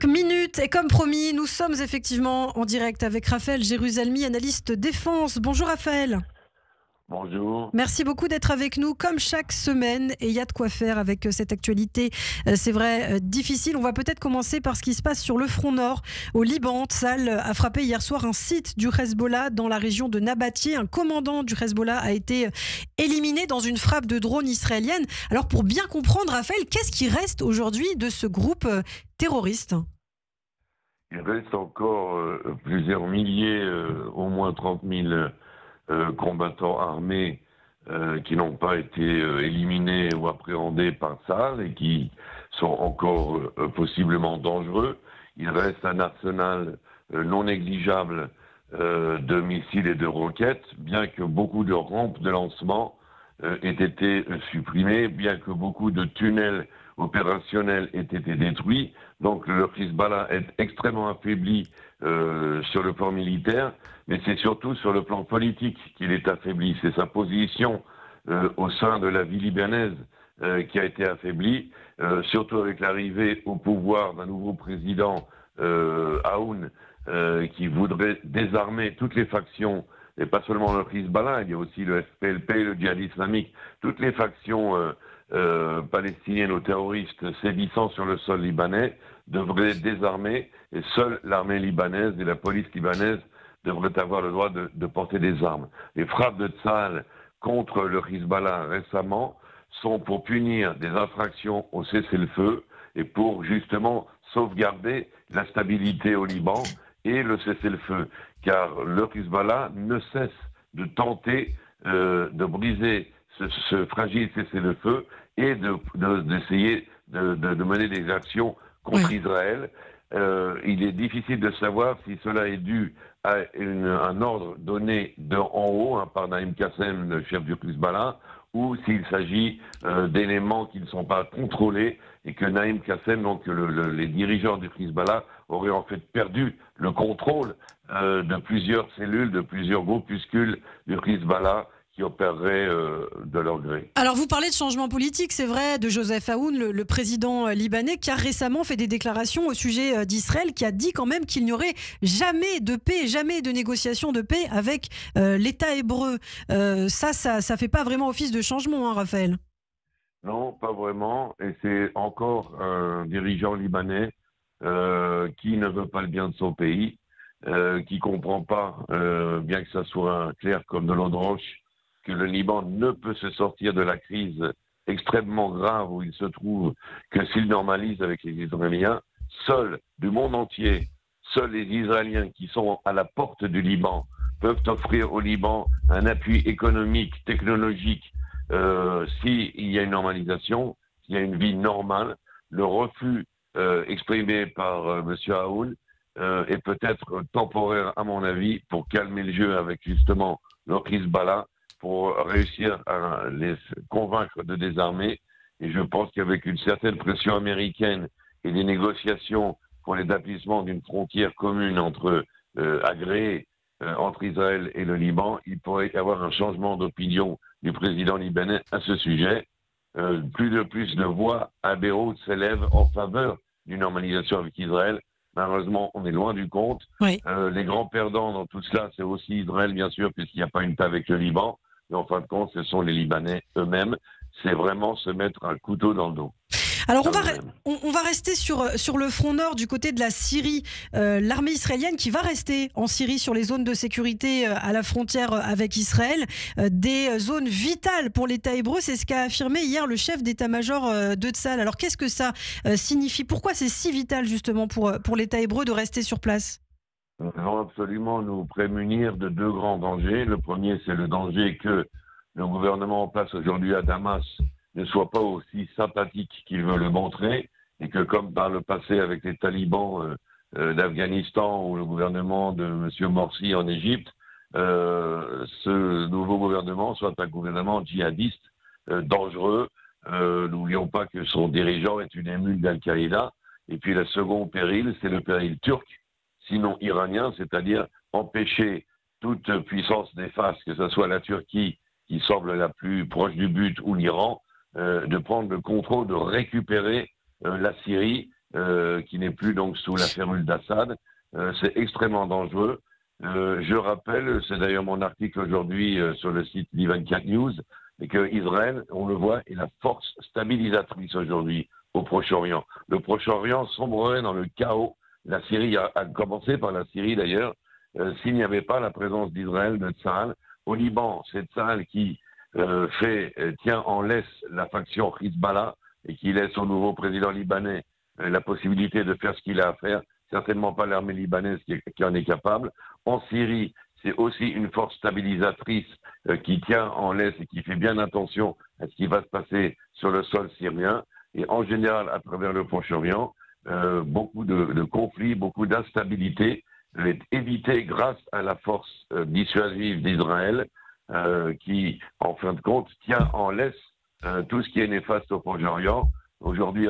minutes et comme promis, nous sommes effectivement en direct avec Raphaël Jérusalemi, analyste défense. Bonjour Raphaël. Bonjour. Merci beaucoup d'être avec nous comme chaque semaine et il y a de quoi faire avec cette actualité, c'est vrai, difficile. On va peut-être commencer par ce qui se passe sur le front nord au Liban. Tsahal a frappé hier soir un site du Hezbollah dans la région de Nabatieh. Un commandant du Hezbollah a été éliminé dans une frappe de drone israélienne. Alors pour bien comprendre, Raphaël, qu'est-ce qui reste aujourd'hui de ce groupe terroriste ? Il reste encore plusieurs milliers, au moins 30 000 combattants armés qui n'ont pas été éliminés ou appréhendés par Tsahal et qui sont encore possiblement dangereux. Il reste un arsenal non négligeable de missiles et de roquettes, bien que beaucoup de rampes de lancement aient été supprimées, bien que beaucoup de tunnels opérationnels aient été détruits. Donc le Hezbollah est extrêmement affaibli sur le plan militaire, mais c'est surtout sur le plan politique qu'il est affaibli. C'est sa position au sein de la vie libanaise qui a été affaiblie, surtout avec l'arrivée au pouvoir d'un nouveau président, Aoun, qui voudrait désarmer toutes les factions, et pas seulement le Hezbollah, il y a aussi le FPLP, le djihad islamique, toutes les factions palestiniennes aux terroristes sévissant sur le sol libanais devraient désarmer, et seule l'armée libanaise et la police libanaise devraient avoir le droit de porter des armes. Les frappes de Tsahal contre le Hezbollah récemment sont pour punir des infractions au cessez-le-feu et pour justement sauvegarder la stabilité au Liban et le cessez-le-feu, car le Hezbollah ne cesse de tenter de briser ce fragile cessez-le-feu et d'essayer de mener des actions contre Israël. Il est difficile de savoir si cela est dû à un ordre donné d'en haut par Naïm Qassem, le chef du Hezbollah, ou s'il s'agit d'éléments qui ne sont pas contrôlés et que Naïm Qassem, donc les dirigeants du Hezbollah, auraient en fait perdu le contrôle de plusieurs cellules, de plusieurs groupuscules du Hezbollah qui opéreraient de leur gré. Alors vous parlez de changement politique, c'est vrai, de Joseph Aoun, le président libanais, qui a récemment fait des déclarations au sujet d'Israël, qui a dit quand même qu'il n'y aurait jamais de paix, jamais de négociation de paix avec l'État hébreu. Ça fait pas vraiment office de changement, hein, Raphaël? Non, pas vraiment. Et c'est encore un dirigeant libanais qui ne veut pas le bien de son pays, qui comprend pas, bien que ça soit clair comme de l'eau de roche, que le Liban ne peut se sortir de la crise extrêmement grave où il se trouve que s'il normalise avec les Israéliens, seuls du monde entier, seuls les Israéliens qui sont à la porte du Liban peuvent offrir au Liban un appui économique, technologique, s'il y a une normalisation, s'il y a une vie normale. Le refus exprimé par M. Aoun est peut-être temporaire à mon avis pour calmer le jeu avec justement le Hezbollah, pour réussir à les convaincre de désarmer. Et je pense qu'avec une certaine pression américaine et des négociations pour l'établissement d'une frontière commune agréée entre Israël et le Liban, il pourrait y avoir un changement d'opinion du président libanais à ce sujet. Plus de voix à Beyrouth s'élèvent en faveur d'une normalisation avec Israël. Malheureusement, on est loin du compte. Oui. Les grands perdants dans tout cela, c'est aussi Israël, bien sûr, puisqu'il n'y a pas une paix avec le Liban. Mais en fin de compte, ce sont les Libanais eux-mêmes. C'est vraiment se mettre un couteau dans le dos. Alors on va rester sur le front nord du côté de la Syrie. L'armée israélienne qui va rester en Syrie sur les zones de sécurité à la frontière avec Israël. Des zones vitales pour l'État hébreu, c'est ce qu'a affirmé hier le chef d'état-major de Tsahal. Alors qu'est-ce que ça signifie? Pourquoi c'est si vital justement pour l'État hébreu de rester sur place? Nous devons absolument nous prémunir de deux grands dangers. Le premier, c'est le danger que le gouvernement en place aujourd'hui à Damas ne soit pas aussi sympathique qu'il veut le montrer, et que comme par le passé avec les talibans d'Afghanistan ou le gouvernement de M. Morsi en Égypte, ce nouveau gouvernement soit un gouvernement djihadiste dangereux. N'oublions pas que son dirigeant est une émule d'Al-Qaïda. Et puis le second péril, c'est le péril turc, sinon iranien, c'est-à-dire empêcher toute puissance néfaste, que ce soit la Turquie, qui semble la plus proche du but, ou l'Iran, de prendre le contrôle, de récupérer la Syrie qui n'est plus donc sous la férule d'Assad. C'est extrêmement dangereux. Je rappelle, c'est d'ailleurs mon article aujourd'hui sur le site d'I24 News, et que Israël, on le voit, est la force stabilisatrice aujourd'hui au Proche-Orient. Le Proche-Orient sombrerait dans le chaos. La Syrie a commencé par la Syrie d'ailleurs, s'il n'y avait pas la présence d'Israël, de Tsahal. Au Liban, c'est Tsahal qui tient en laisse la faction Hezbollah et qui laisse au nouveau président libanais la possibilité de faire ce qu'il a à faire. Certainement pas l'armée libanaise qui en est capable. En Syrie, c'est aussi une force stabilisatrice qui tient en laisse et qui fait bien attention à ce qui va se passer sur le sol syrien. Et en général, à travers le Proche-Orient, beaucoup de conflits, beaucoup d'instabilité est évité grâce à la force dissuasive d'Israël qui, en fin de compte, tient en laisse tout ce qui est néfaste au Proche-Orient. Aujourd'hui,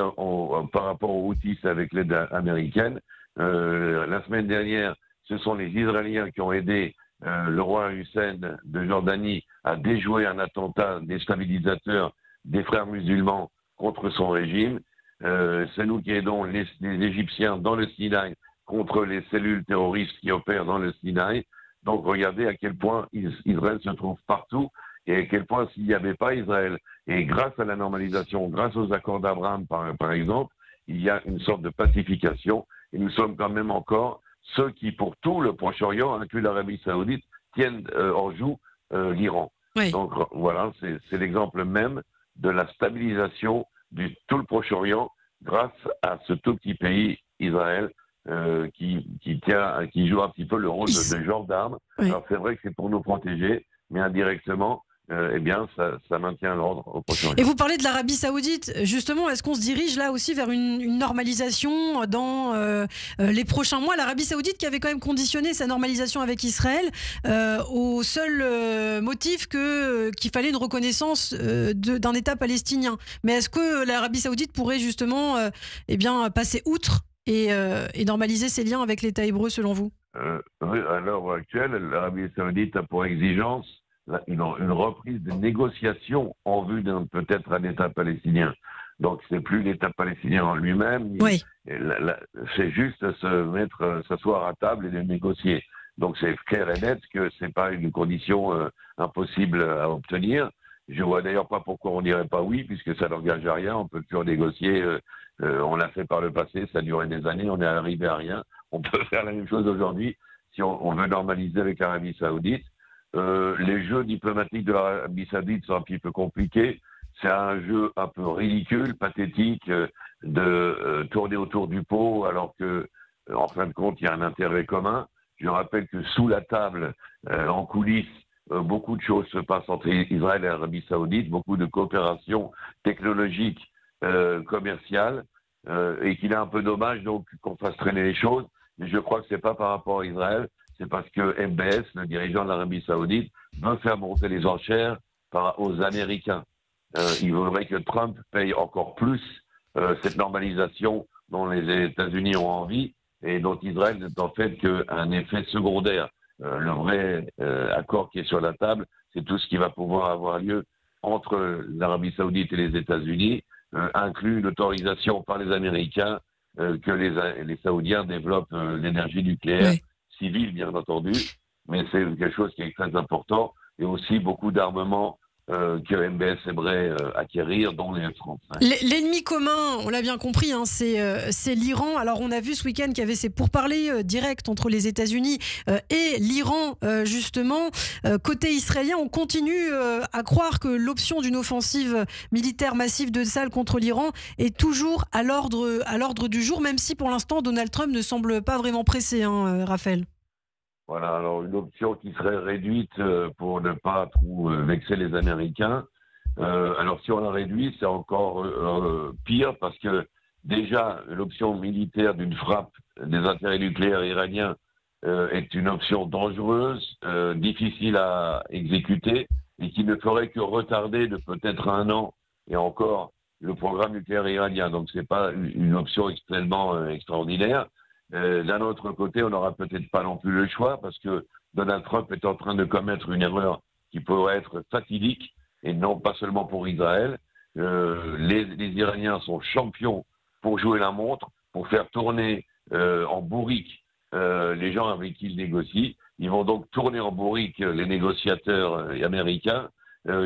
par rapport aux Houthis avec l'aide américaine, la semaine dernière, ce sont les Israéliens qui ont aidé le roi Hussein de Jordanie à déjouer un attentat déstabilisateur des frères musulmans contre son régime. C'est nous qui aidons les Égyptiens dans le Sinaï contre les cellules terroristes qui opèrent dans le Sinaï. Donc regardez à quel point Israël se trouve partout et à quel point s'il n'y avait pas Israël, et grâce à la normalisation, grâce aux accords d'Abraham par exemple, il y a une sorte de pacification et nous sommes quand même encore ceux qui, pour tout le Proche-Orient, inclus l'Arabie Saoudite, tiennent en joue l'Iran. Oui. Donc voilà, c'est l'exemple même de la stabilisation de tout le Proche-Orient grâce à ce tout petit pays, Israël, qui joue un petit peu le rôle de gendarme. Oui. Alors c'est vrai que c'est pour nous protéger, mais indirectement, eh bien, ça maintient l'ordre au Proche-Orient. Et vous parlez de l'Arabie Saoudite, justement, est-ce qu'on se dirige là aussi vers une normalisation dans les prochains mois? L'Arabie Saoudite qui avait quand même conditionné sa normalisation avec Israël au seul motif qu'il fallait une reconnaissance d'un État palestinien. Mais est-ce que l'Arabie Saoudite pourrait justement passer outre et normaliser ses liens avec l'État hébreu selon vous? Oui, à l'heure actuelle, l'Arabie Saoudite a pour exigence une reprise des négociations en vue d'un peut-être un État palestinien. Donc c'est plus l'État palestinien en lui-même, oui. C'est juste s'asseoir à table et de négocier. Donc c'est clair et net que c'est pas une condition impossible à obtenir. Je vois d'ailleurs pas pourquoi on dirait pas oui, puisque ça n'engage à rien, on peut toujours négocier, on l'a fait par le passé, ça a duré des années, on est arrivé à rien. On peut faire la même chose aujourd'hui si on veut normaliser avec l'Arabie Saoudite. Les jeux diplomatiques de l'Arabie Saoudite sont un petit peu compliqués. C'est un jeu un peu ridicule, pathétique, de tourner autour du pot, alors que, en fin de compte, il y a un intérêt commun. Je rappelle que sous la table, en coulisses, beaucoup de choses se passent entre Israël et l'Arabie Saoudite, beaucoup de coopération technologique, commerciale, et qu'il est un peu dommage donc qu'on fasse traîner les choses. Mais je crois que c'est pas par rapport à Israël. C'est parce que MBS, le dirigeant de l'Arabie Saoudite, veut faire monter les enchères aux Américains. Il voudrait que Trump paye encore plus cette normalisation dont les États-Unis ont envie et dont Israël n'est en fait qu'un effet secondaire. Le vrai accord qui est sur la table, c'est tout ce qui va pouvoir avoir lieu entre l'Arabie Saoudite et les États-Unis, inclut l'autorisation par les Américains que les Saoudiens développent l'énergie nucléaire. Oui. Civil, bien entendu, mais c'est quelque chose qui est très important, et aussi beaucoup d'armements que MBS aimerait acquérir, dont les F-35. L'ennemi commun, on l'a bien compris, hein, c'est l'Iran. Alors on a vu ce week-end qu'il y avait ces pourparlers directs entre les États-Unis et l'Iran, justement. Côté israélien, on continue à croire que l'option d'une offensive militaire massive de Tsahal contre l'Iran est toujours à l'ordre du jour, même si pour l'instant Donald Trump ne semble pas vraiment pressé, hein, Raphaël. Voilà, alors une option qui serait réduite pour ne pas trop vexer les Américains. Alors si on la réduit, c'est encore pire parce que déjà l'option militaire d'une frappe des intérêts nucléaires iraniens est une option dangereuse, difficile à exécuter et qui ne ferait que retarder de peut-être 1 an et encore le programme nucléaire iranien. Donc c'est pas une option extrêmement extraordinaire. D'un autre côté, on n'aura peut-être pas non plus le choix parce que Donald Trump est en train de commettre une erreur qui pourrait être fatidique et non pas seulement pour Israël. Les Iraniens sont champions pour jouer la montre, pour faire tourner en bourrique les gens avec qui ils négocient. Ils vont donc tourner en bourrique les négociateurs américains,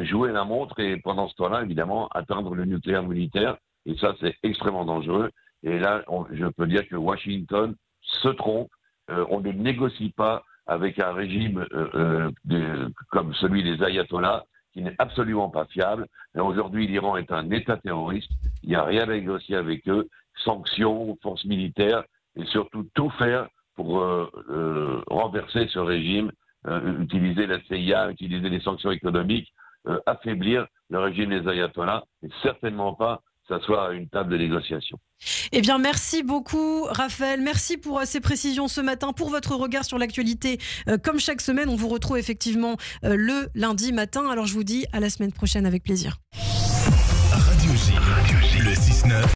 jouer la montre et pendant ce temps-là, évidemment, atteindre le nucléaire militaire. Et ça, c'est extrêmement dangereux. Et là, je peux dire que Washington se trompe. On ne négocie pas avec un régime comme celui des ayatollahs, qui n'est absolument pas fiable. Aujourd'hui, l'Iran est un État terroriste. Il n'y a rien à négocier avec eux. Sanctions, forces militaires, et surtout tout faire pour renverser ce régime, utiliser la CIA, utiliser les sanctions économiques, affaiblir le régime des ayatollahs, et certainement pas s'asseoir à une table de négociation. Eh bien, merci beaucoup, Raphaël. Merci pour ces précisions ce matin, pour votre regard sur l'actualité. Comme chaque semaine, on vous retrouve effectivement le lundi matin. Alors, je vous dis à la semaine prochaine avec plaisir. Radio J, le 6-9.